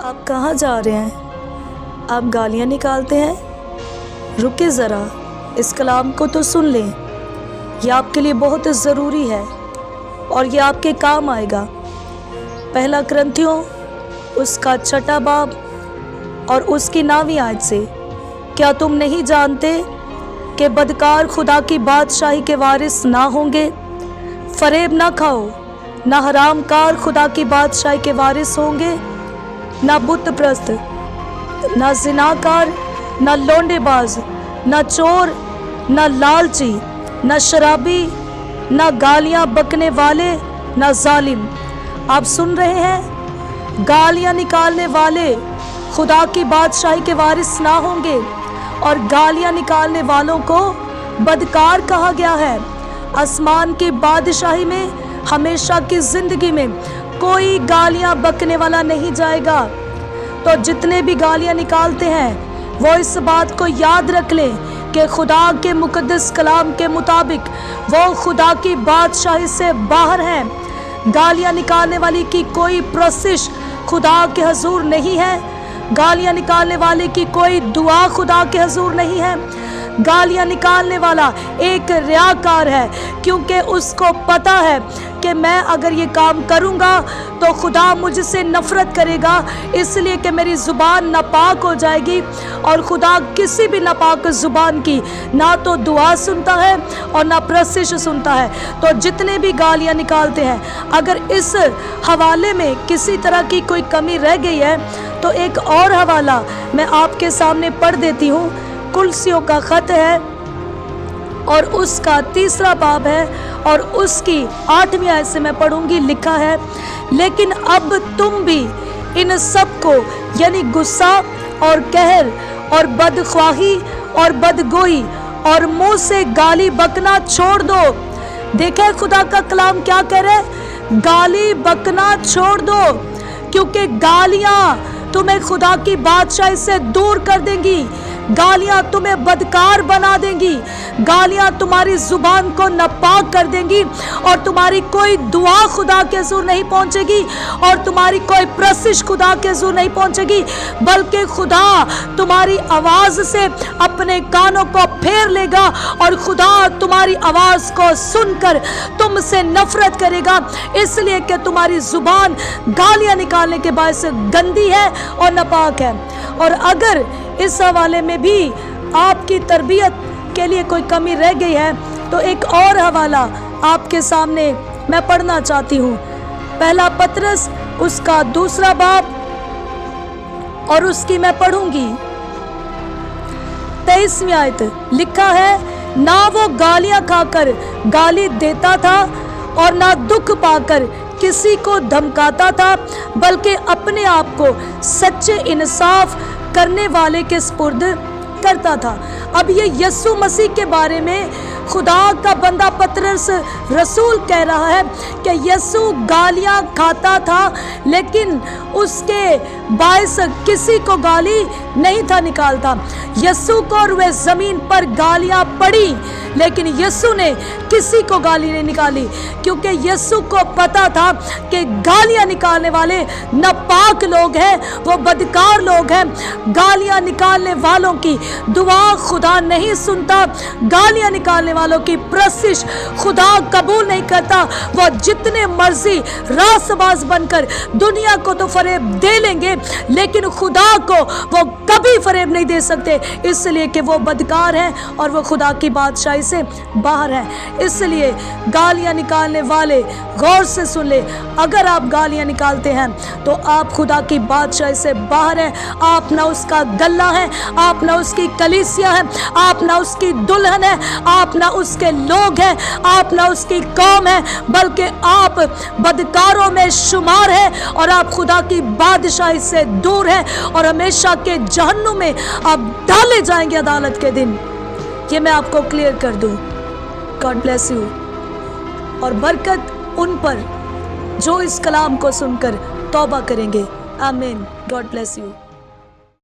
आप कहाँ जा रहे हैं? आप गालियाँ निकालते हैं? रुके ज़रा, इस कलाम को तो सुन लें। ये आपके लिए बहुत ज़रूरी है और ये आपके काम आएगा। पहला करंथियों उसका 6 बाब और उसकी 9वीं आयत से, क्या तुम नहीं जानते कि बदकार खुदा की बादशाही के वारिस ना होंगे? फरेब ना खाओ, ना हरामकार खुदा की बादशाही के वारिस होंगे। ना बुत प्रस्त, ना जिनाकार, ना लौंडेबाज, ना चोर, ना लालची, ना शराबी, ना गालियां बकने वाले, ना जालिम। आप सुन रहे हैं? गालियां निकालने वाले खुदा की बादशाही के वारिस ना होंगे और गालियां निकालने वालों को बदकार कहा गया है। आसमान की बादशाही में, हमेशा की जिंदगी में कोई गालियां बकने वाला नहीं जाएगा। तो जितने भी गालियां निकालते हैं वो इस बात को याद रख लें कि खुदा के मुकद्दस कलाम के मुताबिक वो खुदा की बादशाही से बाहर हैं। गालियां निकालने वाली की कोई प्रोसेस खुदा के हुजूर नहीं है। गालियां निकालने वाले की कोई दुआ खुदा के हुजूर नहीं है। गालियां निकालने वाला एक रियाकार है, क्योंकि उसको पता है कि मैं अगर ये काम करूंगा तो खुदा मुझसे नफरत करेगा, इसलिए कि मेरी ज़ुबान नापाक हो जाएगी। और खुदा किसी भी नापाक ज़ुबान की ना तो दुआ सुनता है और ना प्रशिश सुनता है। तो जितने भी गालियां निकालते हैं, अगर इस हवाले में किसी तरह की कोई कमी रह गई है तो एक और हवाला मैं आपके सामने पढ़ देती हूँ। कुलसियों का खत है और उसका 3 बाब है और उसकी 8वीं आयत से मैं पढ़ूंगी। लिखा है, लेकिन अब तुम भी इन सब को यानी गुस्सा और कहर और बदख्वाही और बदगोई और मुंह से गाली बकना छोड़ दो। देखे खुदा का कलाम क्या कह रहा है? गाली बकना छोड़ दो, क्योंकि गालियां तुम्हें खुदा की बादशाही से दूर कर देंगी। गालियां तुम्हें बदकार बना देंगी। गालियां तुम्हारी जुबान को नापाक कर देंगी और तुम्हारी कोई दुआ खुदा के हुजूर नहीं पहुंचेगी और तुम्हारी कोई प्रशिश खुदा के हुजूर नहीं पहुंचेगी, बल्कि खुदा तुम्हारी आवाज से अपने कानों को फेर लेगा और खुदा तुम्हारी आवाज को सुनकर तुमसे नफरत करेगा, इसलिए कि तुम्हारी जुबान गालियां निकालने के बाद से गंदी है और नापाक है। और अगर इस हवाले में भी आपकी तरबियत के लिए कोई कमी रह गई है तो एक और हवाला आपके सामने मैं पढ़ना चाहती हूँ। पहला पतरस उसका 2 बाब और उसकी मैं पढ़ूंगी 23वीं आयत। लिखा है, ना वो गालियां खाकर गाली देता था और ना दुख पाकर किसी को धमकाता था, बल्कि अपने आप को सच्चे इंसाफ करने वाले के स्पुर्द करता था। अब ये यीशु मसीह के बारे में खुदा का बंदा पतरस रसूल कह रहा है कि यीशु गालियां खाता था, लेकिन उसके बायस किसी को गाली नहीं था निकालता। यीशु को और वह जमीन पर गालियां पड़ी, लेकिन यीशु ने किसी को गाली नहीं निकाली, क्योंकि यीशु को पता था कि गालियां निकालने वाले नापाक लोग हैं, वो बदकार लोग हैं। गालियां निकालने वालों की दुआ खुदा नहीं सुनता। गालियां निकालने वालों की प्रशिश खुदा कबूल नहीं करता। वो जितने मर्जी रासबाज बनकर दुनिया को तो फरेब दे लेंगे, लेकिन खुदा को वो कभी फरेब नहीं दे सकते, इसलिए कि वो बदकार हैं और वो खुदा की बादशाही से बाहर हैं। इसलिए गालियां निकालने वाले गौर से सुन ले, अगर आप गालियां निकालते हैं तो आप खुदा की बादशाही से बाहर हैं। आप ना उसका गल्ला है, आप ना उसकी कलीसिया है, आप ना उसकी दुल्हन है, आप ना उसके लोग हैं, आप ना उसकी कौम है, बल्कि आप बदकारों में शुमार हैं और आप खुदा की बादशाही से दूर हैं और हमेशा के जहन्नुम में आप डाले जाएंगे अदालत के दिन। ये मैं आपको क्लियर कर दूं। गॉड ब्लेस यू और बरकत उन पर जो इस कलाम को सुनकर तौबा करेंगे। आमीन। God bless you.